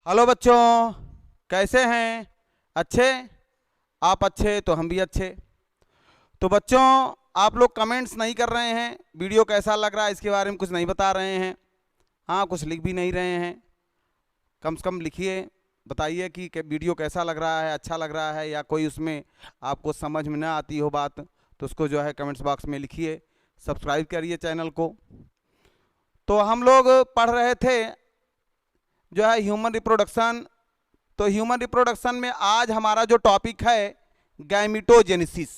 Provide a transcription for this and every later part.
Hello बच्चों, कैसे हैं? अच्छे? आप अच्छे तो हम भी अच्छे। तो बच्चों, आप लोग कमेंट्स नहीं कर रहे हैं, वीडियो कैसा लग रहा है इसके बारे में कुछ नहीं बता रहे हैं। हाँ, कुछ लिख भी नहीं रहे हैं। कम से कम लिखिए, बताइए कि वीडियो कैसा लग रहा है, अच्छा लग रहा है, या कोई उसमें आपको समझ में ना आती हो बात तो उसको जो है कमेंट्स बॉक्स में लिखिए। सब्सक्राइब करिए चैनल को। तो हम लोग पढ़ रहे थे जो है ह्यूमन रिप्रोडक्शन। तो ह्यूमन रिप्रोडक्शन में आज हमारा जो टॉपिक है गैमिटोजेनेसिस,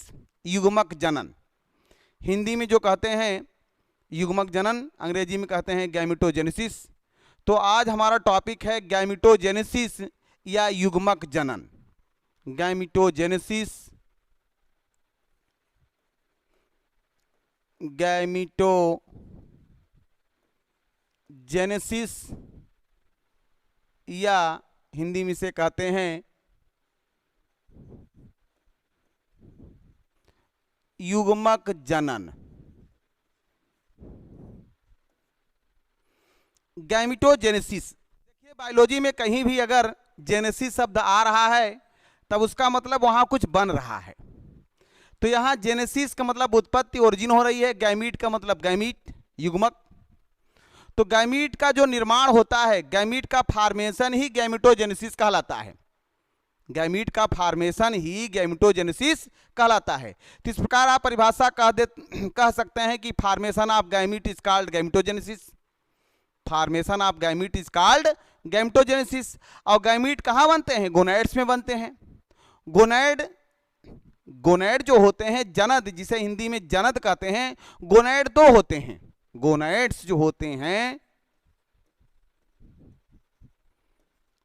युग्मक जनन। हिंदी में जो कहते हैं युग्मक जनन, अंग्रेजी में कहते हैं गैमिटोजेनेसिस। तो आज हमारा टॉपिक है गैमिटोजेनेसिस या युग्मक जनन। गैमिटोजेनेसिस, गैमिटोजेनेसिस या हिंदी में से कहते हैं युग्मक जनन। गैमिटोजेनेसिस, देखिए बायोलॉजी में कहीं भी अगर जेनेसिस शब्द आ रहा है तब उसका मतलब वहां कुछ बन रहा है। तो यहां जेनेसिस का मतलब उत्पत्ति, ओरिजिन हो रही है। गैमीट का मतलब गैमीट, युग्मक। तो गैमीट का जो निर्माण होता है, गैमीट का फॉर्मेशन ही गैमिटोजेनेसिस कहलाता है। गैमीट का फॉर्मेशन ही गैमिटोजेनेसिस कहलाता है। तो इस प्रकार आप परिभाषा कह सकते हैं कि formation of gamete is called gametogenesis. Formation of gamete is called gametogenesis. और गैमीट कहाँ बनते हैं? गोनैड्स में बनते हैं। गोनैड जो होते हैं, जनद जिसे हिंदी में जनद कहते हैं, गोनैड दो होते हैं। गोनैड्स जो होते हैं,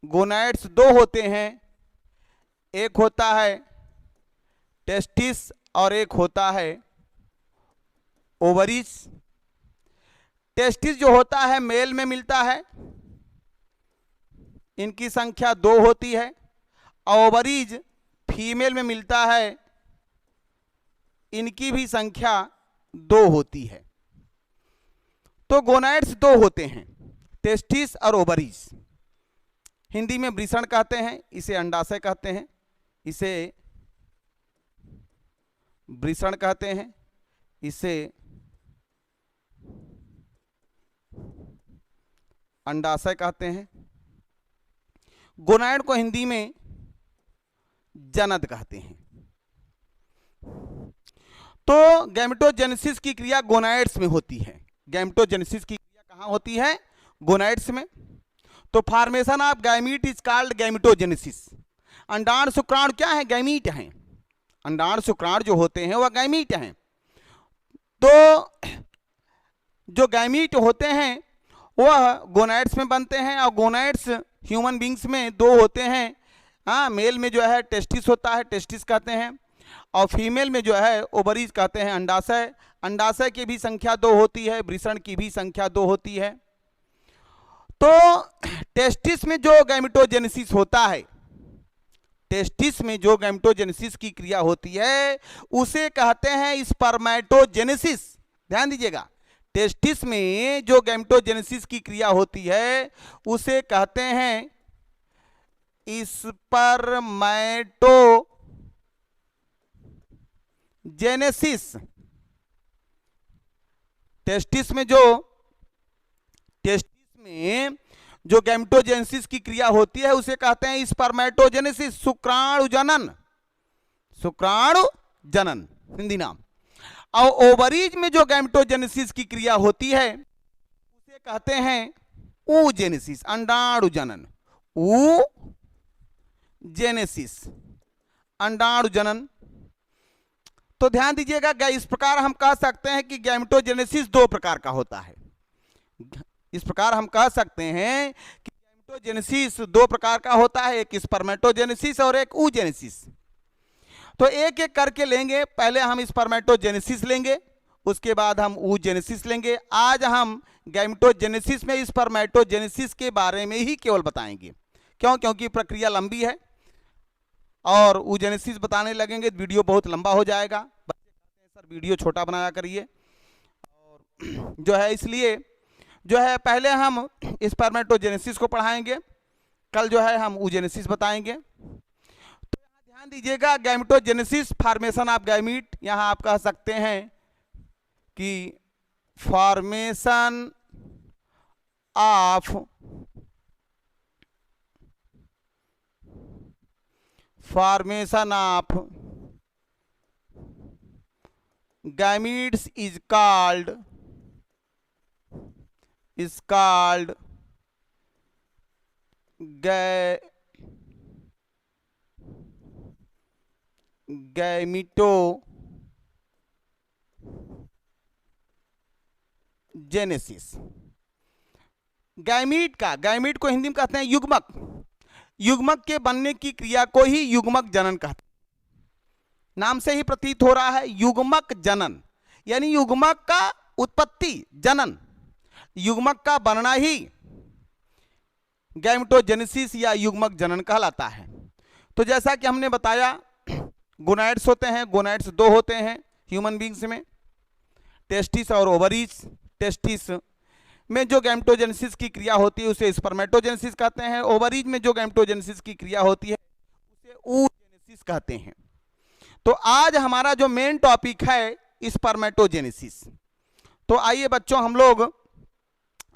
गोनैड्स दो होते हैं। एक होता है टेस्टिस और एक होता है ओवरीज। टेस्टिस जो होता है मेल में मिलता है, इनकी संख्या 2 होती है। ओवरीज फीमेल में मिलता है, इनकी भी संख्या 2 होती है। तो गोनैड्स 2 होते हैं, टेस्टिस और ओवरीज। हिंदी में वृषण कहते हैं, इसे अंडाशय कहते हैं, इसे वृषण कहते हैं, इसे अंडाशय कहते हैं। गोनैड को हिंदी में जनद कहते हैं। तो गैमिटोजेनेसिस की क्रिया गोनैड्स में होती है। गैमिटोजेनेसिस की क्रिया कहां होती है? गोनैड्स में। तो formation of gamete is called gametogenesis. अंडाणु शुक्राणु क्या है? गैमीट हैं। अंडाणु शुक्राणु जो होते हैं वह गैमीट हैं। तो जो गैमीट होते हैं वह गोनैड्स में बनते हैं। और गोनैड्स ह्यूमन बींग्स में 2 होते हैं। हाँ, मेल में जो है टेस्टिस होता है, टेस्टिस कहते हैं। और फीमेल में जो है ओवरीज कहते हैं, अंडाशय। अंडाशय की भी संख्या 2 होती है, वृषण की भी संख्या 2 होती है। तो टेस्टिस में जो गैमिटोजेनेसिस होता है, टेस्टिस में जो गैमिटोजेनेसिस की क्रिया होती है उसे कहते हैं स्पर्मेटोजेनेसिस। ध्यान दीजिएगा, टेस्टिस में जो गैमिटोजेनेसिस की क्रिया होती है उसे कहते हैं स्पर्मेटोजेनेसिस। टेस्टिस में जो गैमिटोजेनेसिस की क्रिया होती है उसे कहते हैं स्पर्मेटोजेनेसिस, शुक्राणु जनन। शुक्राणु जनन हिंदी नाम। और ओवरीज में जो गैमिटोजेनेसिस की क्रिया होती है उसे कहते हैं oogenesis, अंडाणु जनन। oogenesis, अंडाणु जनन। तो ध्यान दीजिएगा, इस प्रकार हम कह सकते हैं कि गैमिटोजेनेसिस 2 प्रकार का होता है। इस प्रकार हम कह सकते हैं कि गैमिटोजेनेसिस 2 प्रकार का होता है, एक स्पर्मेटोजेनेसिस और एक oogenesis। तो एक एक करके लेंगे। पहले हम स्पर्मेटोजेनेसिस लेंगे, उसके बाद हम oogenesis लेंगे। आज हम गैमिटोजेनेसिस में स्पर्मेटोजेनेसिस के बारे में ही केवल बताएंगे। क्यों? क्योंकि प्रक्रिया लंबी है और oogenesis बताने लगेंगे तो वीडियो बहुत लंबा हो जाएगा। बच्चे कहते हैं सर वीडियो छोटा बनाया करिए, और जो है इसलिए जो है पहले हम स्पर्मेटोजेनेसिस को पढ़ाएंगे। कल जो है हम oogenesis बताएंगे। तो यहाँ ध्यान दीजिएगा, गैमेटोजेनेसिस, फॉर्मेशन ऑफ गैमीट, यहाँ आप कह सकते हैं कि formation of gametes is called gametogenesis. Gamete को हिंदी में कहते हैं युग्मक। युग्मक के बनने की क्रिया को ही युग्मक जनन कहते हैं। नाम से ही प्रतीत हो रहा है युग्मक जनन, यानी युग्मक का उत्पत्ति, जनन, युग्मक का बनना ही गैमेटोजेनेसिस या युग्मक जनन कहलाता है। तो जैसा कि हमने बताया, गोनाइड्स होते हैं, गोनाइड्स दो होते हैं ह्यूमन बींग्स में, टेस्टिस और ओवरीज। टेस्टिस में जो गैमेटोजेनेसिस की क्रिया होती है उसे स्पर्मेटोजेनेसिस कहते हैं। ओवरीज में जो गैमेटोजेनेसिस की क्रिया होती है उसे oogenesis कहते हैं। तो आज हमारा जो मेन टॉपिक है स्पर्मेटोजेनेसिस। तो आइए बच्चों, हम लोग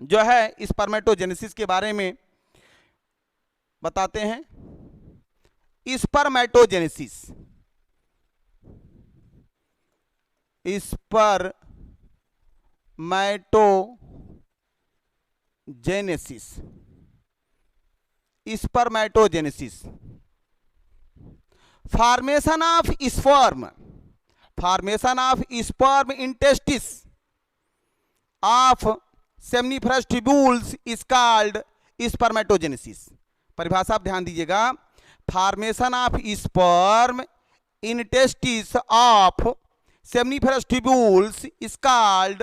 जो है स्पर्मेटोजेनेसिस के बारे में बताते हैं। Spermatogenesis, spermatogenesis, formation of sperm in testis of seminiferous tubules is called spermatogenesis. परिभाषा आप ध्यान दीजिएगा, formation of sperm in testis of seminiferous tubules is called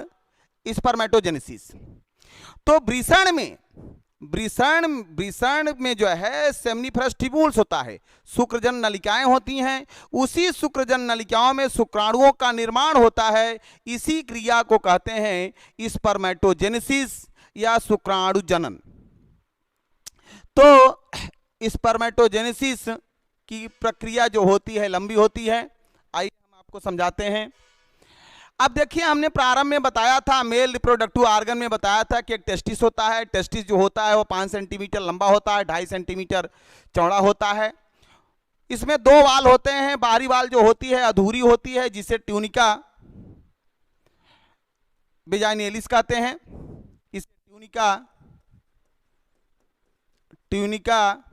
spermatogenesis. तो वृषण में जो है सेमनीफरस ट्यूब्यूल्स होता है, शुक्रजन नलिकाएं होती हैं। उसी शुक्रजन नलिकाओं में शुक्राणुओं का निर्माण होता है। इसी क्रिया को कहते हैं स्पर्मेटोजेनेसिस या शुक्राणु जनन। तो स्पर्मेटोजेनेसिस की प्रक्रिया जो होती है लंबी होती है। आइए हम आपको समझाते हैं। अब देखिए, हमने प्रारंभ में बताया था, मेल रिप्रोडक्टिव ऑर्गन में बताया था कि एक टेस्टिस होता है। टेस्टिस जो होता है वो 5 सेंटीमीटर लंबा होता है, 2.5 सेंटीमीटर चौड़ा होता है। इसमें 2 वाल होते हैं। बाहरी वाल जो होती है अधूरी होती है, जिसे ट्यूनिका वेजाइनेलिस कहते हैं। इसे ट्यूनिका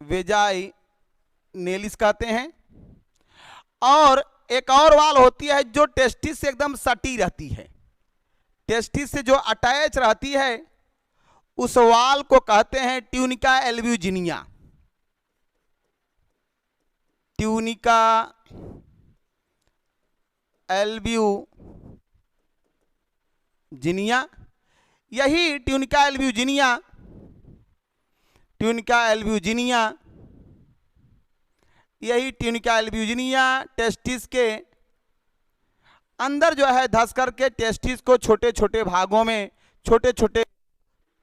वेजाइनेलिस कहते हैं। और एक और वाल होती है जो टेस्टिस से एकदम सटी रहती है, टेस्टिस से जो अटैच रहती है, उस वाल को कहते हैं ट्यूनिका एल्ब्यूजिनिया। ट्यूनिका एल्ब्यूजिनिया, यही ट्यूनिका एल्ब्यूजिनिया टेस्टिस के अंदर जो है धस करके टेस्टिस को छोटे छोटे भागों में, छोटे छोटे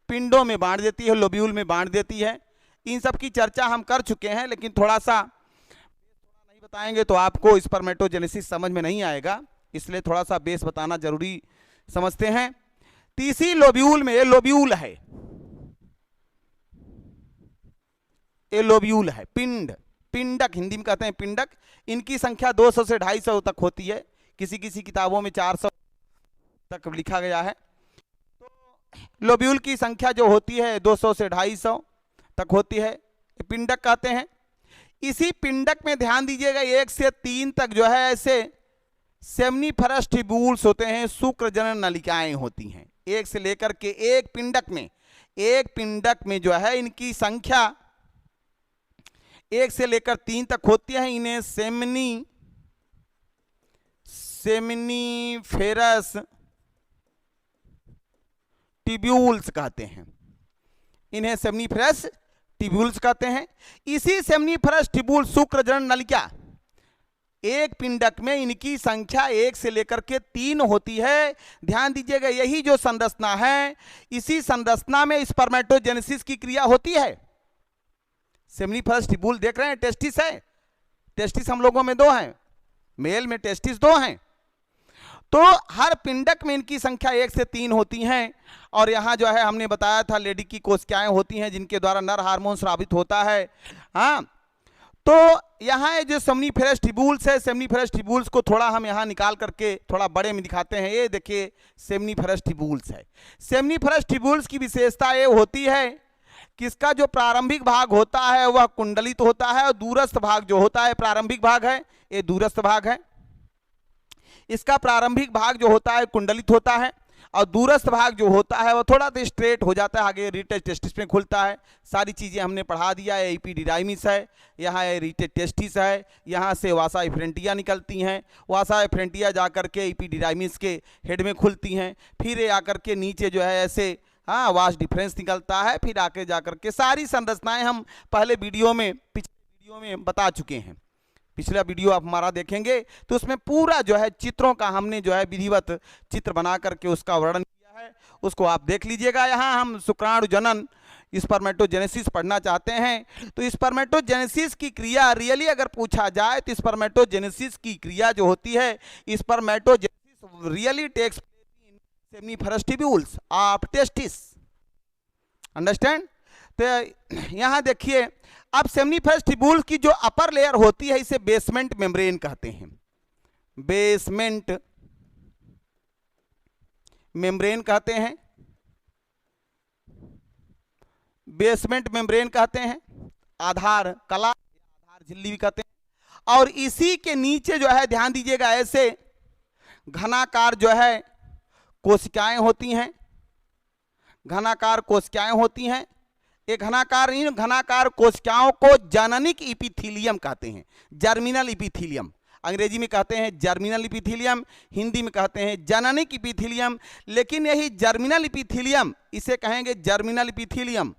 पिंडों में बांट देती है, लोब्यूल में बांट देती है। इन सब की चर्चा हम कर चुके हैं, लेकिन थोड़ा नहीं बताएंगे तो आपको स्पर्मेटोजेनेसिस समझ में नहीं आएगा, इसलिए थोड़ा सा बेस बताना जरूरी समझते हैं। तीसरी लोब्यूल में, ये लोब्यूल है, पिंडक हिंदी में कहते हैं पिंडक। इनकी संख्या 200 से 250 तक होती है, किसी किसी किताबों में 400 तक लिखा गया है। तो लोब्यूल की संख्या जो होती है 200 से 250 तक होती है, पिंडक कहते हैं। इसी पिंडक में ध्यान दीजिएगा 1 से 3 तक जो है ऐसे सेमनीफरस ट्यूब्यूल्स होते हैं, शुक्रजनन नलिकाएं होती हैं। 1 से लेकर के एक पिंडक में जो है इनकी संख्या 1 से लेकर 3 तक होती है। इन्हें सेमनीफेरस ट्यूब्यूल्स कहते हैं। इसी सेमनीफरस ट्यूब्यूल शुक्रजनन नलिका एक पिंडक में इनकी संख्या 1 से लेकर के 3 होती है। ध्यान दीजिएगा, यही जो संरचना है, इसी संरचना में स्पर्मेटोजेनेसिस की क्रिया होती है। सेमिनिफरस ट्यूबुल देख रहे हैं, टेस्टिस है, टेस्टिस हम लोगों में 2 हैं, मेल में टेस्टिस 2 हैं। तो हर पिंडक में इनकी संख्या 1 से 3 होती हैं। और यहाँ जो है हमने बताया था लेडी की कोशिकाएं होती हैं जिनके द्वारा नर हार्मोन स्रावित होता है। हाँ, तो यहाँ ये जो सेमनीफेरस ट्यूबुल्स है, सेमनीफेरस ट्यूबुल्स को थोड़ा हम यहाँ निकाल करके थोड़ा बड़े में दिखाते हैं। ये देखिए सेमनीफेरस ट्यूबुल्स है। सेमनीफेरस ट्यूबुल्स की विशेषता ये होती है कि इसका जो प्रारंभिक भाग होता है वह कुंडलित होता है, और दूरस्थ भाग जो होता है, प्रारंभिक भाग है ये दूरस्थ भाग है, इसका प्रारंभिक भाग जो होता है कुंडलित होता है, और दूरस्थ भाग जो होता है वो थोड़ा तो स्ट्रेट हो जाता है, आगे रीटेड टेस्टिस में खुलता है। सारी चीज़ें हमने पढ़ा दिया है। एपिडिडाइमिस है, यहाँ रीटेड टेस्टिस है, यहाँ से वासा एफरेंटिया निकलती हैं, वासा एफरेंटिया जाकर के एपिडिडाइमिस के हेड में खुलती हैं, फिर ये आकर के नीचे जो है ऐसे वास डिफरेंस निकलता है, फिर आके जाकर के सारी संरचनाएं हम पहले वीडियो में, पिछले वीडियो में बता चुके हैं। पिछला वीडियो आप हमारा देखेंगे तो उसमें पूरा जो है चित्रों का हमने जो है विधिवत चित्र बना करके उसका वर्णन किया है, उसको आप देख लीजिएगा। यहाँ हम शुक्राणु जनन स्पर्मेटोजेनेसिस पढ़ना चाहते हैं। तो स्पर्मेटोजेनेसिस की क्रिया रियली अगर पूछा जाए तो स्पर्मेटोजेनेसिस की क्रिया जो होती है, spermatogenesis really takes place in seminiferous tubules of testis. Understand? तो यहाँ देखिए, अब सेमनीफेरस ट्यूबुल की जो अपर लेयर होती है इसे बेसमेंट मेम्ब्रेन कहते हैं। बेसमेंट मेम्ब्रेन कहते हैं, बेसमेंट मेम्ब्रेन कहते हैं, आधार कला, आधार झिल्ली भी कहते हैं। और इसी के नीचे जो है ध्यान दीजिएगा ऐसे घनाकार जो है कोशिकाएं होती हैं, घनाकार कोशिकाएं होती हैं। एक घनाकार, इन घनाकार कोशिकाओं को जननिक इपिथीलियम कहते हैं, जर्मिनल इपिथीलियम। अंग्रेजी में कहते हैं जर्मिनल इपिथीलियम, हिंदी में कहते हैं जननिक इपिथीलियम। लेकिन यही जर्मिनल इपिथीलियम, इसे कहेंगे जर्मिनल इपिथीलियम।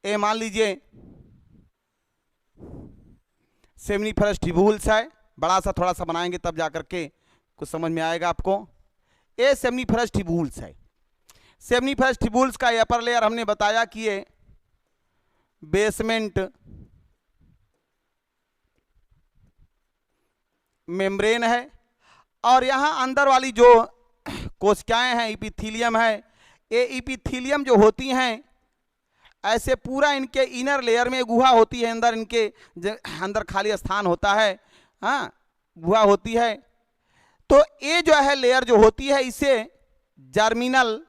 ये मान लीजिए सेमनीफेरस ट्यूबुल्स है, बड़ा सा थोड़ा सा बनाएंगे तब जाकर के कुछ समझ में आएगा आपको। ये सेमनीफेरस ट्यूबुल्स है। सेमनीफेरस ट्यूबुल्स का अपर लेयर हमने बताया कि ये बेसमेंट मेम्ब्रेन है, और यहाँ अंदर वाली जो कोशिकाएं हैं इपिथीलियम है, ये इपिथीलियम जो होती हैं ऐसे पूरा इनके इनर लेयर में गुहा होती है, अंदर इनके अंदर खाली स्थान होता है, हाँ गुहा होती है। तो ये जो है लेयर जो होती है इसे जर्मिनल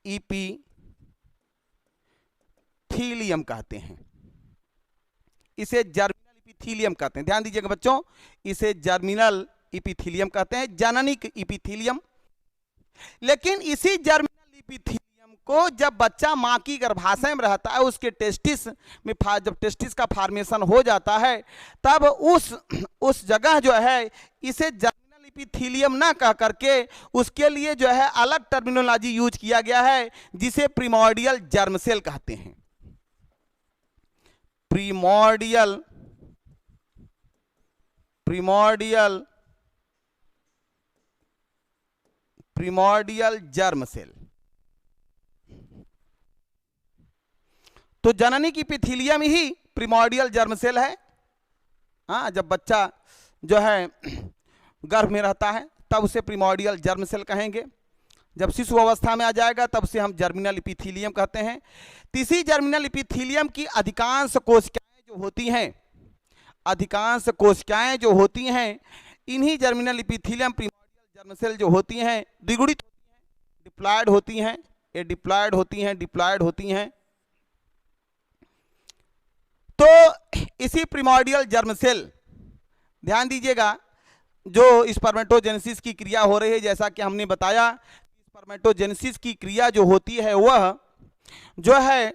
इपिथीलियम कहते हैं, इसे जर्मिनल इपिथीलियम कहते हैं। ध्यान दीजिएगा बच्चों, इसे जर्मिनल इपिथीलियम कहते हैं, जननिक इपिथीलियम। लेकिन इसी जर्मिनल इपिथीलियम को जब बच्चा मां की गर्भाशय में रहता है, उसके टेस्टिस में जब टेस्टिस का फॉर्मेशन हो जाता है, तब उस जगह जो है इसे जर्मिनल इपिथीलियम ना कह करके उसके लिए जो है अलग टर्मिनोलॉजी यूज किया गया है, जिसे प्रिमोर्डियल जर्म सेल कहते हैं। प्रिमोर्डियल जर्म सेल। तो जननिक इपिथीलियम ही प्रिमोर्डियल जर्म सेल है। हाँ, जब बच्चा जो है गर्भ में रहता है तब उसे प्रिमोर्डियल जर्म सेल कहेंगे। जब शिशु अवस्था में आ जाएगा तब उसे हम जर्मिनल इपिथीलियम कहते हैं। इसी जर्मिनल इपिथीलियम की अधिकांश कोशिकाएं जो होती हैं, अधिकांश कोशिकाएं जो होती हैं, इन्हीं जर्मिनल इपिथीलियम प्रिमोर्डियल जर्म सेल जो होती हैं द्विगुणित होती हैं, डिप्लॉयड होती हैं, ये डिप्लॉयड होती हैं। तो इसी प्रिमोर्डियल जर्म सेल, ध्यान दीजिएगा, जो स्पर्मेटोजेनेसिस की क्रिया हो रही है, जैसा कि हमने बताया स्पर्मेटोजेनेसिस की क्रिया जो होती है वह जो है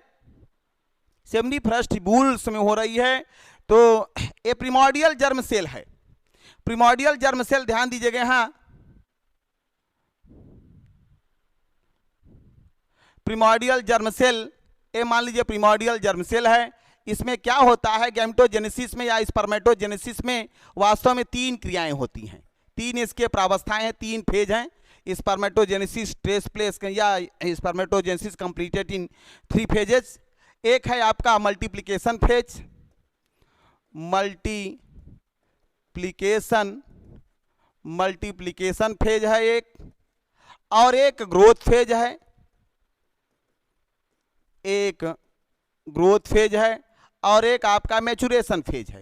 सेमनीफेरस ट्यूबुल्स में हो रही है। तो ये प्रिमोर्डियल जर्म सेल है। प्रिमोर्डियल जर्म सेल, ध्यान दीजिएगा यहाँ प्रिमोर्डियल जर्म सेल, ये मान लीजिए प्रिमोर्डियल जर्म सेल है। इसमें क्या होता है, गैमेटोजेनेसिस में या स्पर्मेटोजेनेसिस में वास्तव में 3 क्रियाएं होती हैं, 3 इसके प्रावस्थाएं हैं, 3 फेज हैं। स्पर्मेटोजेनेसिस टेक्स प्लेस या स्पर्मेटोजेनेसिस कंप्लीटेड इन 3 फेजेस। एक है आपका मल्टीप्लिकेशन फेज, मल्टीप्लिकेशन फेज है एक, और एक ग्रोथ फेज है, एक ग्रोथ फेज है, और एक आपका मैचुरेशन फेज है,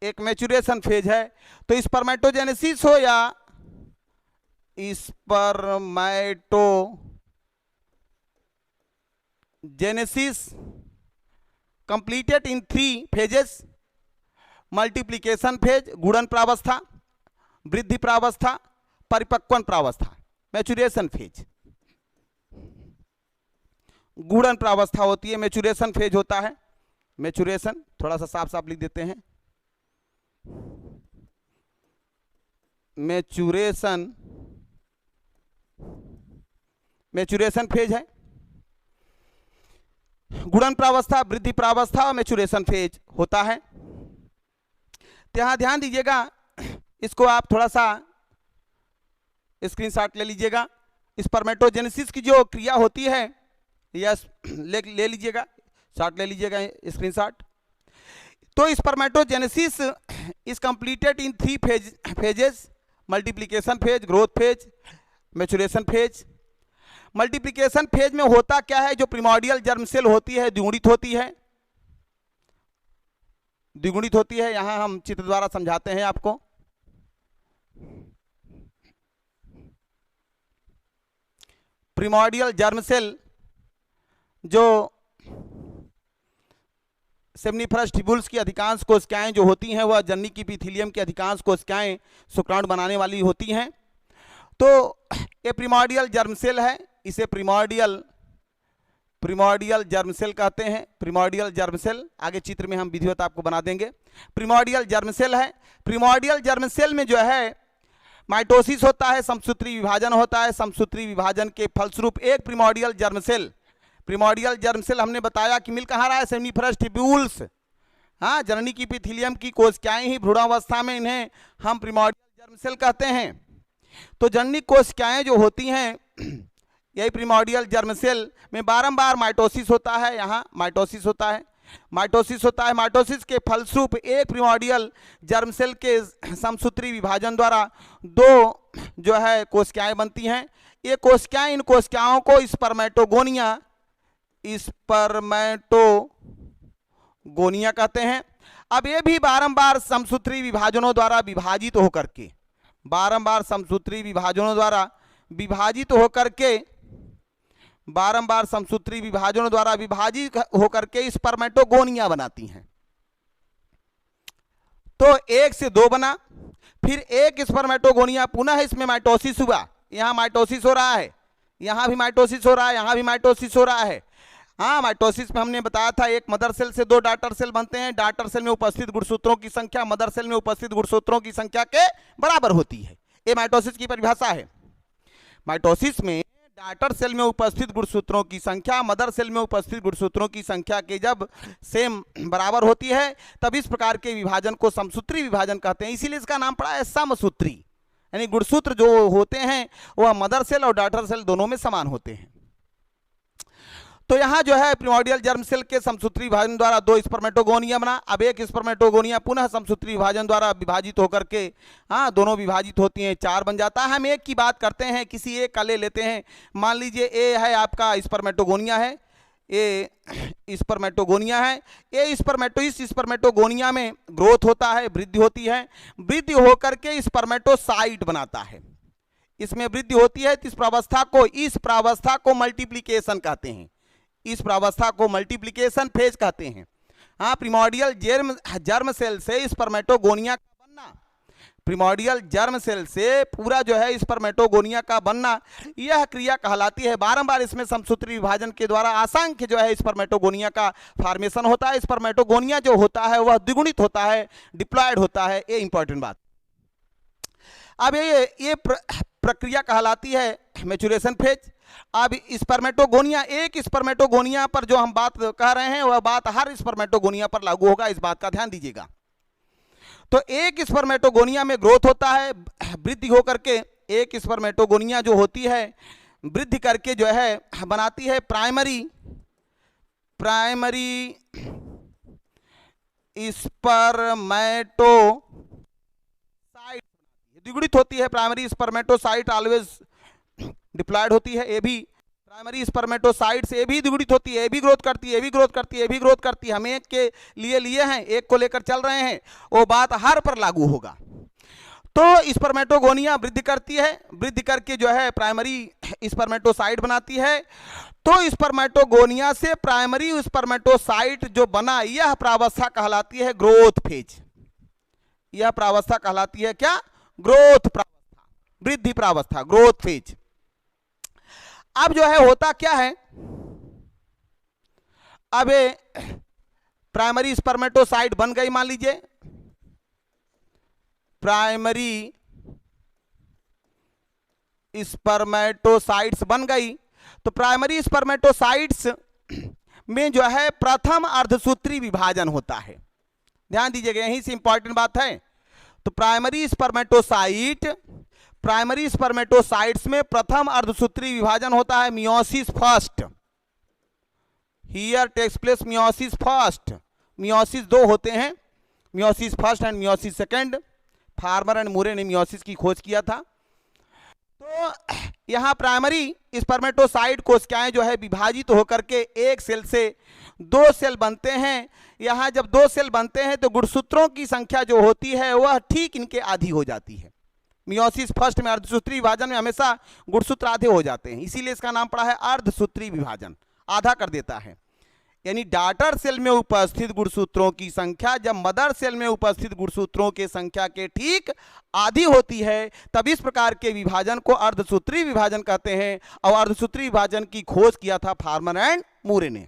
एक मैचुरेशन फेज है। तो स्पर्मेटोजेनेसिस हो या spermatogenesis completed in 3 phases, multiplication phase गुणन प्रावस्था, वृद्धि प्रावस्था, परिपक्वन प्रावस्था, मैचुरेशन फेज। गुणन प्रावस्था होती है, मैचुरेशन फेज होता है। मैचुरेशन थोड़ा सा साफ साफ लिख देते हैं, मैचुरेशन फेज है। गुणन प्रावस्था, वृद्धि प्रावस्था और मैचुरेशन फेज होता है। तो यहां ध्यान दीजिएगा, इसको आप थोड़ा सा स्क्रीनशॉट ले लीजिएगा। स्पर्मेटोजेनेसिस की जो क्रिया होती है, यस ले लीजिएगा, शॉट ले लीजिएगा, स्क्रीनशॉट। तो spermatogenesis is completed in 3 phases, multiplication phase, growth phase, maturation phase. Multiplication phase में होता क्या है, जो प्रिमोर्डियल जर्म सेल होती है द्विगुणित होती है, द्विगुणित होती है। यहां हम चित्र द्वारा समझाते हैं आपको। प्रिमोर्डियल जर्म सेल जो सेमनीफरस ट्यूब्यूल्स की अधिकांश कोशिकाएं जो होती हैं वह जननी की इपीथेलियम की अधिकांश कोशिकाएं शुक्राणु बनाने वाली होती हैं। तो ये प्रिमोर्डियल जर्म सेल है, इसे प्रिमोर्डियल जर्म सेल कहते हैं। प्रिमोर्डियल जर्म सेल आगे चित्र में हम विधिवत आपको बना देंगे। प्रिमोर्डियल जर्म सेल है। प्रिमोर्डियल जर्म सेल में जो है माइटोसिस होता है, समसूत्री विभाजन होता है। समसूत्री विभाजन के फलस्वरूप एक प्रिमोर्डियल जर्म सेल हमने बताया कि मिल कहाँ रहा है, सेमनीफरस ट्यूब्यूल्स। हाँ, जननी की इपीथेलियम की कोशिकाएं ही भ्रूणावस्था में, इन्हें हम प्रिमोर्डियल जर्म सेल कहते हैं। तो जननी कोशिकाएं जो होती हैं, यही प्रिमोर्डियल जर्म सेल में बारंबार माइटोसिस होता है। यहाँ माइटोसिस होता है। माइटोसिस के फलस्वरूप एक प्रिमोर्डियल जर्म सेल के समसूत्री विभाजन द्वारा 2 जो है कोशिकाएं बनती हैं। ये कोशिकाएं, इन कोशिकाओं को स्पर्मेटोगोनिया कहते हैं। अब ये भी बारंबार समसूत्री विभाजनों द्वारा विभाजित होकर के, बारंबार समसूत्री विभाजनों द्वारा विभाजित होकर के स्पर्मेटोगोनिया बनाती हैं। तो 1 से 2 बना, फिर एक स्पर्मेटोगोनिया, पुनः इसमें माइटोसिस हुआ। यहाँ माइटोसिस हो रहा है, यहाँ भी माइटोसिस हो रहा है, यहाँ भी माइटोसिस हो रहा है। हाँ, माइटोसिस में हमने बताया था एक मदर सेल से 2 डॉटर सेल बनते हैं। डॉटर सेल में उपस्थित गुणसूत्रों की संख्या मदर सेल में उपस्थित गुणसूत्रों की संख्या के बराबर होती है। ये माइटोसिस की परिभाषा है। माइटोसिस में डॉटर सेल में उपस्थित गुणसूत्रों की संख्या मदर सेल में उपस्थित गुणसूत्रों की संख्या के जब सेम बराबर होती है, तब इस प्रकार के विभाजन को समसूत्री विभाजन कहते हैं। इसीलिए इसका नाम पड़ा है समसूत्री, यानी गुणसूत्र जो होते हैं वह मदर सेल और डॉटर सेल दोनों में समान होते हैं। तो यहाँ जो है प्रिमोर्डियल जर्म सेल के समसूत्री विभाजन द्वारा 2 स्पर्मेटोगोनिया बना। अब एक स्पर्मेटोगोनिया पुनः समसूत्री विभाजन द्वारा विभाजित होकर के, हाँ, दोनों विभाजित होती हैं, 4 बन जाता है। हम एक की बात करते हैं, किसी एक का ले लेते हैं। मान लीजिए ए है आपका स्पर्मेटोगोनिया है, ये स्पर्मेटोगोनिया है। ये स्पर्मेटोगोनिया में ग्रोथ होता है, वृद्धि होती है। वृद्धि होकर के स्पर्मेटोसाइट बनाता है, इसमें वृद्धि होती है। इस प्रावस्था को मल्टीप्लिकेशन कहते हैं। इस प्रावस्था को मल्टीप्लिकेशन फेज कहते हैं। हाँ, प्रिमोर्डियल जर्म सेल से स्पर्मेटोगोनिया का बनना, प्रिमोर्डियल जर्म सेल से पूरा जो है स्पर्मेटोगोनिया का बनना, यह क्रिया कहलाती है। बारंबार इसमें समसूत्री विभाजन के द्वारा असंख्य जो है स्पर्मेटोगोनिया का फॉर्मेशन होता है। स्पर्मेटोगोनिया जो होता है वह द्विगुणित होता है, डिप्लॉयड होता है। ये इंपॉर्टेंट बात। अब ये प्रक्रिया कहलाती है मैच्योरेशन फेज। अब स्पर्मेटोगोनिया, एक स्पर्मेटोगोनिया पर जो हम बात कह रहे हैं वह बात हर स्पर्मेटोगोनिया पर लागू होगा, इस बात का ध्यान दीजिएगा। तो एक स्पर्मेटोगोनिया में ग्रोथ होता है, वृद्धि होकर के एक स्पर्मेटोगोनिया जो होती है वृद्धि करके जो है बनाती है प्राइमरी स्पर्मेटोसाइट, द्विगुणित होती है। प्राइमरी स्पर्मेटोसाइट ऑलवेज डिप्लॉयड होती है। ए भी प्राइमरी स्पर्मेटोसाइट से ए भी द्विगुणित होती है, ए भी ग्रोथ करती है, ए भी ग्रोथ करती है, ए भी ग्रोथ करती है। हम एक के लिए हैं, एक को लेकर चल रहे हैं, वो बात हर पर लागू होगा। तो स्पर्मेटोगोनिया वृद्धि करती है, वृद्धि करके जो है प्राइमरी स्पर्मेटोसाइट बनाती है। तो स्पर्मेटोगोनिया से प्राइमरी स्पर्मेटोसाइट जो बना, यह प्रावस्था कहलाती है ग्रोथ फेज। यह प्रावस्था कहलाती है क्या? ग्रोथ प्रावस्था, वृद्धि प्रावस्था, ग्रोथ फेज। अब जो है होता क्या है, अब प्राइमरी स्पर्मेटोसाइट बन गई, मान लीजिए प्राइमरी स्पर्मेटोसाइट्स बन गई। तो प्राइमरी स्पर्मेटोसाइट्स में जो है प्रथम अर्धसूत्री विभाजन होता है। ध्यान दीजिएगा, यहीं से इंपॉर्टेंट बात है। तो प्राइमरी स्पर्मेटोसाइट्स में प्रथम अर्धसूत्री विभाजन होता है, meiosis first. Here takes place meiosis first. Meiosis दो होते हैं, meiosis first and meiosis second. Farmer and Moore ने मियोसिस की खोज किया था। तो यहां प्राइमरी स्पर्मेटोसाइट कोशिकाएं जो है विभाजित होकर के एक सेल से दो सेल बनते हैं। यहां जब दो सेल बनते हैं तो गुणसूत्रों की संख्या जो होती है वह ठीक इनके आधी हो जाती है। मियोसिस फर्स्ट में अर्धसूत्री विभाजन में हमेशा गुणसूत्र आधे हो जाते हैं, इसीलिए इसका नाम पड़ा है अर्धसूत्री विभाजन, आधा कर देता है। यानी डॉटर सेल में उपस्थित गुणसूत्रों की संख्या जब मदर सेल में उपस्थित गुणसूत्रों के संख्या के ठीक आधी होती है, तब इस प्रकार के विभाजन को अर्धसूत्री विभाजन कहते हैं। और अर्धसूत्री विभाजन की खोज किया था फार्मर एंड मूरे ने।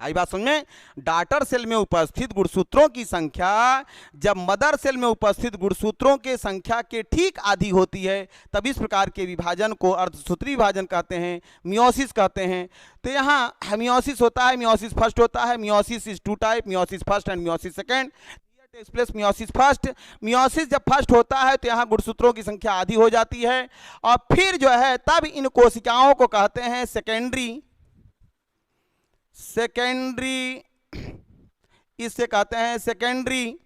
आई बात समझ में? डॉटर सेल में उपस्थित गुणसूत्रों की संख्या जब मदर सेल में उपस्थित गुणसूत्रों के संख्या के ठीक आधी होती है, तब इस प्रकार के विभाजन को अर्धसूत्री विभाजन कहते हैं, मियोसिस कहते हैं। तो यहाँ मियोसिस होता है, मियोसिस फर्स्ट होता है। Meiosis is two type, meiosis first and meiosis second. Takes place meiosis first. Meiosis जब फर्स्ट होता है तो यहाँ गुणसूत्रों की संख्या आधी हो जाती है, और फिर जो है तब इन कोशिकाओं को कहते हैं सेकेंडरी, इससे कहते हैं सेकेंडरी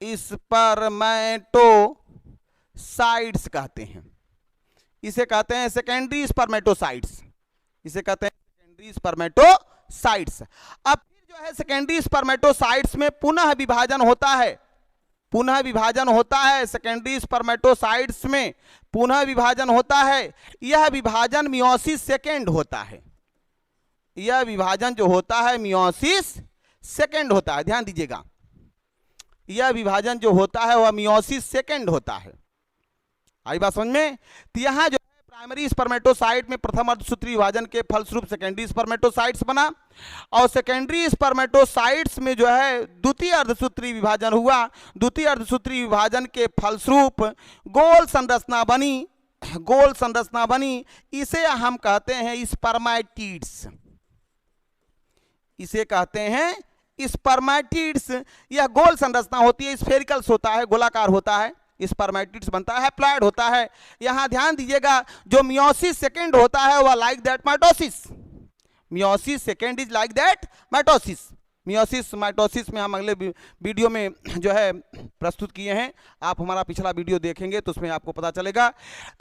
स्पर्मेटोसाइट्स कहते हैं। इसे कहते हैं सेकेंडरी स्पर्मेटोसाइट्स, इसे कहते हैं सेकेंडरी स्पर्मेटोसाइट्स। अब फिर जो है सेकेंडरी स्पर्मेटोसाइट्स में पुनः विभाजन होता है, पुनः विभाजन होता है। सेकेंडरी स्पर्मेटोसाइट्स में पुनः विभाजन होता है। यह विभाजन मियोसिस सेकेंड होता है। यह विभाजन जो होता है मियोसिस सेकेंड होता है। ध्यान दीजिएगा, यह विभाजन जो होता है वह मियोसिस सेकेंड होता है। आई बात समझ में? तो यहां जो है प्राइमरी स्पर्मेटोसाइट में प्रथम अर्धसूत्री विभाजन के फलस्वरूप सेकेंडरी स्पर्मेटोसाइट्स बना, और सेकेंडरी स्पर्मेटोसाइट्स में जो है द्वितीय अर्धसूत्री विभाजन हुआ। द्वितीय अर्धसूत्री विभाजन के फलस्वरूप गोल संरचना बनी, गोल संरचना बनी। इसे हम कहते हैं स्पर्मेटिड्स, इसे कहते हैं स्पर्मेटिड्स। यह गोल संरचना होती है, स्फेरिकल्स होता है, गोलाकार होता है। स्पर्मेटिड्स बनता है, हैप्लॉइड होता है। यहां ध्यान दीजिएगा, जो मियोसिस सेकेंड होता है वह like that mitosis, meiosis second is like that mitosis. Meiosis mitosis में हम अगले वीडियो में जो है प्रस्तुत किए हैं, आप हमारा पिछला वीडियो देखेंगे तो उसमें आपको पता चलेगा।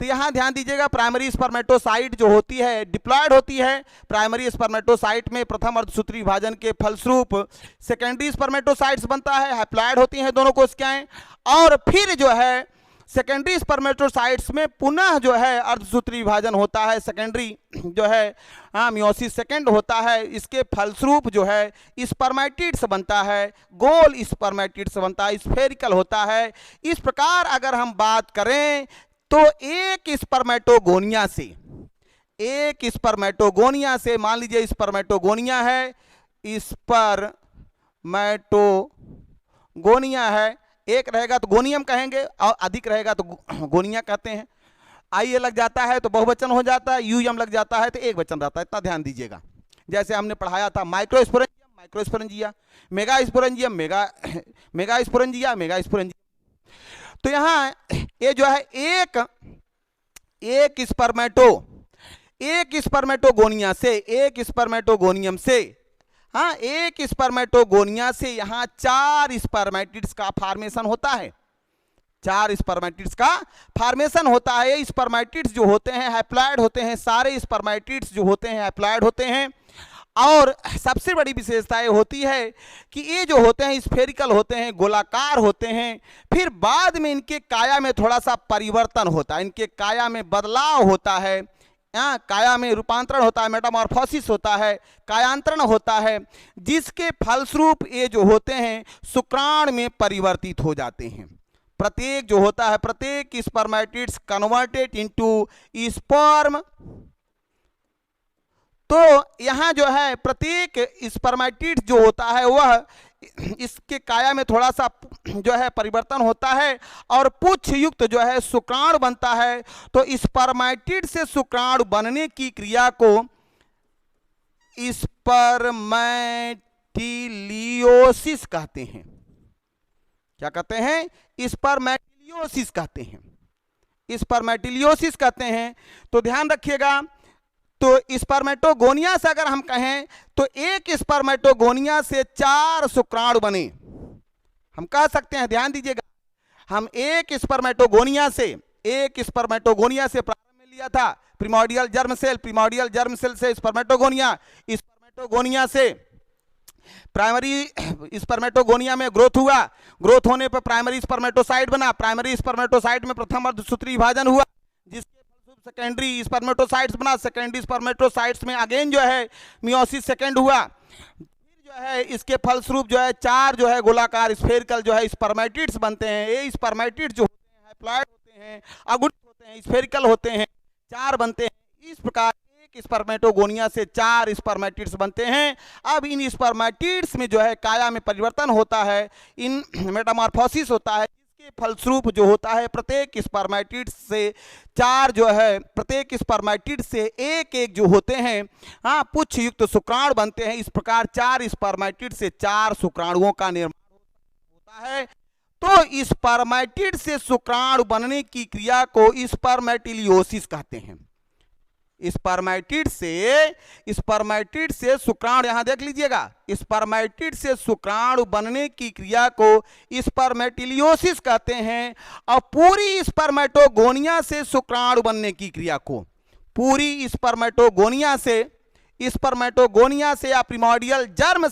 तो यहाँ ध्यान दीजिएगा, प्राइमरी स्पर्मेटोसाइट जो होती है डिप्लॉयड होती है। प्राइमरी स्पर्मेटोसाइट में प्रथम अर्धसूत्री विभाजन के फलस्वरूप सेकेंडरी स्पर्मेटोसाइट्स बनता है, हैप्लॉयड होती हैं दोनों कोशिकाएं। और फिर जो है सेकेंडरी स्पर्मेटोसाइट्स में पुनः जो है अर्धसूत्री विभाजन होता है, सेकेंडरी जो है मियोसिस सेकेंड होता है। इसके फलस्वरूप जो है स्पर्मेटिड्स बनता है, गोल स्पर्मेटिड्स बनता है, स्फेरिकल होता है। इस प्रकार अगर हम बात करें तो एक स्पर्मेटोगोनिया से मान लीजिए स्पर्मेटोगोनिया है, स्पर्मेटोगोनिया है, एक रहेगा तो गोनियम कहेंगे और अधिक रहेगा तो गोनिया कहते हैं। आई ए लग जाता है तो बहुवचन हो जाता है, यू एम लग जाता है तो एक वचन रहता है। इतना ध्यान दीजिएगा। जैसे हमने पढ़ाया था माइक्रोस्पोरेंजियम, मेगास्पोरेंजिया। तो यहाँ ये जो है एक स्पर्मेटोगोनिया से, एक स्पर्मेटोगोनियम से, एक स्पर्मेटोगोनिया से यहाँ 4 स्पर्मेटिड्स का फॉर्मेशन होता है। 4 स्पर्मेटिड्स का फॉर्मेशन होता है। स्पर्मेटिड्स जो होते हैं हैप्लॉइड होते हैं, सारे स्पर्मेटिड्स जो होते हैं हैप्लॉइड होते हैं। और सबसे बड़ी विशेषता ये होती है कि ये जो होते हैं स्फेरिकल होते हैं, गोलाकार होते हैं। फिर बाद में इनके काया में थोड़ा सा परिवर्तन होता है, इनके काया में बदलाव होता है, काया में रूपांतरण होता है, मेटामॉर्फोसिस होता है, कायांतरण होता है, जिसके फलस्वरूप ये जो होते हैं शुक्राणु में परिवर्तित हो जाते हैं। प्रत्येक जो होता है, प्रत्येक स्पर्मेटिड्स कन्वर्टेड इनटू स्पर्म। तो यहाँ जो है प्रत्येक स्पर्मेटिड्स जो होता है वह इसके काया में थोड़ा सा जो है परिवर्तन होता है और पुच्छ युक्त जो है शुक्राणु बनता है। तो स्पर्मेटिड से शुक्राणु बनने की क्रिया को स्पर्मेटिलियोसिस कहते हैं। क्या कहते हैं? स्पर्मेटिलियोसिस कहते हैं, स्पर्मेटिलियोसिस कहते हैं। तो ध्यान रखिएगा। तो स्पर्मेटोगोनिया से अगर हम कहें तो एक स्पर्मेटोगोनिया से 4 शुक्राणु बने, हम कह सकते हैं। ध्यान दीजिएगा, हम एक स्पर्मेटोगोनिया से प्रारंभ में लिया था प्रिमोर्डियल जर्म सेल, प्रिमोर्डियल जर्म सेल से स्पर्मेटोगोनिया से प्राइमरी स्पर्मेटोगोनिया में ग्रोथ हुआ, ग्रोथ होने पर प्राइमरी स्पर्मेटोसाइट बना, प्राइमरी स्पर्मेटोसाइट में प्रथम अर्धसूत्री विभाजन हुआ, जिसके सेकेंडरी स्पर्मेटोसाइट्स बना, सेकेंडरी स्पर्मेटोसाइट्स में अगेन जो है मियोसिस सेकेंड हुआ। फिर जो है इसके फलस्वरूप जो है 4 जो है गोलाकार स्फेरिकल जो है स्पर्मेटिड्स बनते हैं। ये स्पर्मेटिड्स जो होते हैं हैप्लॉइड होते हैं, अगुणित होते हैं, स्फेरिकल होते हैं, 4 बनते हैं। इस प्रकार एक स्पर्मेटोगोनिया से 4 स्पर्मेटिड्स बनते हैं। अब इन स्पर्मेटिड्स में जो है काया में परिवर्तन होता है, इन मेटामॉर्फोसिस होता है, फलस्वरूप जो होता है प्रत्येक स्पर्मेटिड से 4 जो है, प्रत्येक स्पर्मेटिड से एक जो होते हैं पुच्छ युक्त शुक्राणु बनते हैं। इस प्रकार 4 स्पर्मेटिड से 4 शुक्राणुओं का निर्माण होता है। तो स्पर्मेटिड से शुक्राणु बनने की क्रिया को स्पर्मेटिलियोसिस कहते हैं। स्पर्मेटिड से शुक्राणु, यहां देख लीजिएगा, स्पर्मेटिड से शुक्राणु बनने की क्रिया को स्पर्मेटिलियोसिस कहते हैं। और पूरी स्पर्मेटोगोनिया से शुक्राणु बनने की क्रिया को, पूरी स्पर्मेटोगोनिया से या प्रिमोर्डियल जर्म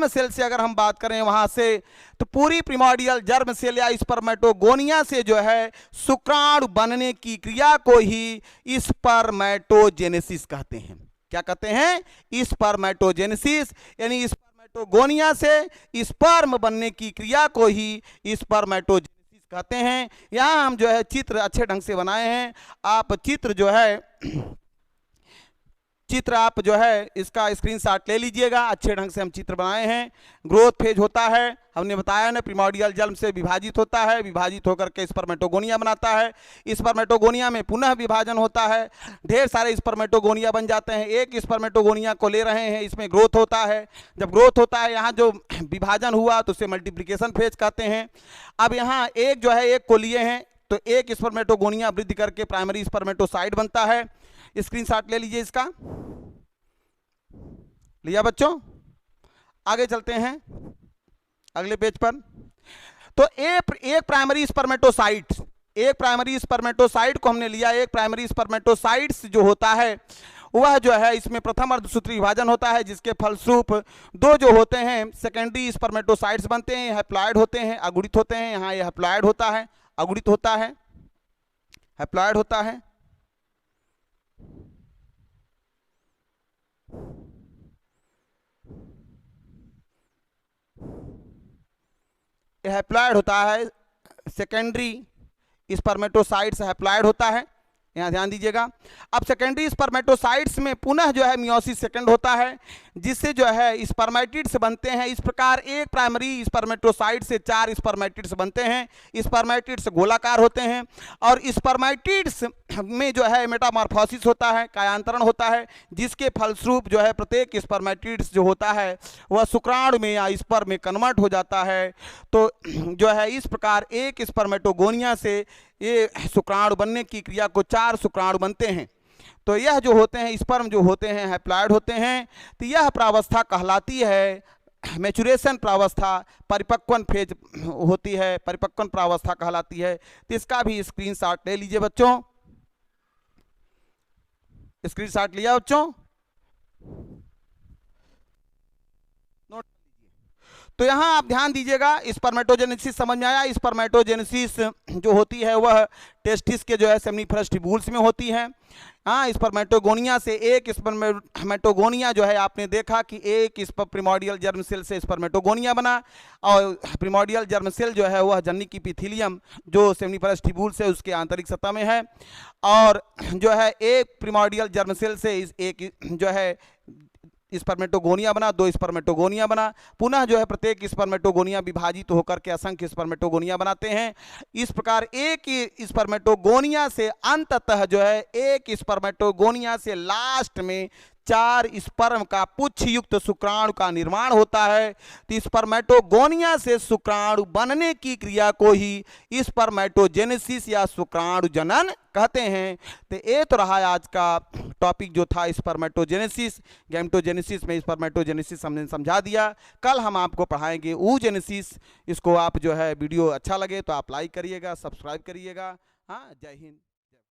सेल से अगर हम बात करें वहां से, तो पूरी प्रिमोर्डियल जर्म सेल या स्पर्मेटोगोनिया से जो है शुक्राणु बनने की क्रिया को ही स्पर्मेटोजेनेसिस कहते हैं। क्या कहते हैं? स्पर्मेटोजेनेसिस, यानी स्पर्मेटोगोनिया से स्पर्म बनने की क्रिया को ही स्पर्मेटोजेनेसिस कहते हैं। यहाँ हम जो है चित्र अच्छे ढंग से बनाए हैं। आप चित्र आप जो है इसका स्क्रीनशॉट ले लीजिएगा। अच्छे ढंग से हम चित्र बनाए हैं। ग्रोथ फेज होता है, हमने बताया ना, प्रिमोर्डियल जर्म से विभाजित होता है, विभाजित होकर के स्पर्मेटोगोनिया बनाता है। स्पर्मेटोगोनिया में पुनः विभाजन होता है, ढेर सारे स्पर्मेटोगोनिया बन जाते हैं। एक स्पर्मेटोगोनिया को ले रहे हैं, इसमें ग्रोथ होता है। जब ग्रोथ होता है, यहाँ जो विभाजन हुआ तो उसे मल्टीप्लिकेशन फेज कहते हैं। अब यहाँ एक जो है, एक को लिए हैं तो एक स्पर्मेटोगोनिया वृद्धि करके प्राइमरी स्पर्मेटोसाइट बनता है। स्क्रीनशॉट ले लीजिए इसका। लिया बच्चों? आगे चलते हैं अगले पेज पर। तो एक प्राइमरी स्पर्मेटोसाइट को हमने लिया। एक प्राइमरी स्पर्मेटोसाइट्स जो होता है वह जो है इसमें प्रथम अर्धसूत्री विभाजन होता है, जिसके फलस्वरूप दो जो होते हैं सेकेंडरी स्पर्मेटोसाइट्स बनते हैं, हैप्लॉइड होते हैं, अगुणित होते हैं। यहाँ ये हैप्लॉइड होता है, अगुणित होता है, हैप्लॉइड होता है। हैप्लॉइड होता है, सेकेंडरी स्पर्मेटोसाइट्स हैप्लॉइड होता है, यहाँ ध्यान दीजिएगा। अब सेकेंडरी स्पर्मेटोसाइट्स में पुनः जो है मियोसिस सेकंड होता है, जिससे जो है स्पर्मेटिड्स बनते हैं। इस प्रकार एक प्राइमरी स्पर्मेटोसाइट से 4 स्पर्मेटिड्स बनते हैं। स्पर्मेटिड्स गोलाकार होते हैं और स्पर्मेटिड्स में जो है मेटामॉर्फोसिस होता है, कायांतरण होता है, जिसके फलस्वरूप जो है प्रत्येक स्पर्मेटिड्स जो होता है वह शुक्राणु में या स्पर्म में कन्वर्ट हो जाता है। तो जो है इस प्रकार एक स्पर्मेटोगोनिया से ये शुक्राणु बनने की क्रिया को 4 शुक्राणु बनते हैं। तो यह जो होते हैं स्पर्म जो होते हैं हैप्लॉइड होते हैं। तो यह प्रावस्था कहलाती है मैचुरेशन प्रावस्था, परिपक्वन फेज होती है, परिपक्वन प्रावस्था कहलाती है। तो इसका भी स्क्रीनशॉट ले लीजिए बच्चों, स्क्रीनशॉट लिया बच्चों, नोट लीजिए। तो यहाँ आप ध्यान दीजिएगा, स्पर्मेटोजेनेसिस समझ में आया। स्पर्मेटोजेनेसिस जो होती है वह टेस्टिस के जो है सेमिनिफरस ट्यूब्यूल्स में होती है। हाँ, स्पर्मेटोगोनिया से एक स्पर्मेटोगोनिया जो है आपने देखा कि एक प्रिमोर्डियल जर्म सेल से स्पर्मेटोगोनिया बना, और प्रिमोर्डियल जर्म सेल जो है वह जन्नी इपिथीलियम जो सेमिनिफरस ट्यूब्यूल्स है उसके आंतरिक सतह में है। और जो है एक प्रिमोर्डियल जर्म सेल से एक जो है स्पर्मेटोगोनिया बना, 2 स्पर्मेटोगोनिया बना। पुनः जो है प्रत्येक स्पर्मेटोगोनिया विभाजित होकर के असंख्य स्पर्मेटोगोनिया बनाते हैं। इस प्रकार एक स्पर्मेटोगोनिया से अंततः जो है एक स्पर्मेटोगोनिया से लास्ट में 4 स्पर्म का पुच्छ युक्त शुक्राणु का निर्माण होता है। तो स्पर्मेटोगोनिया से शुक्राणु बनने की क्रिया को ही स्पर्मेटोजेनेसिस या शुक्राणु जनन कहते हैं। तो ये तो रहा आज का टॉपिक जो था स्पर्मेटोजेनेसिस। गैमेटोजेनेसिस में स्पर्मेटोजेनेसिस हमने समझा दिया। कल हम आपको पढ़ाएंगे ooजेनेसिस। इसको आप जो है वीडियो अच्छा लगे तो आप लाइक करिएगा, सब्सक्राइब करिएगा। हाँ, जय हिंद।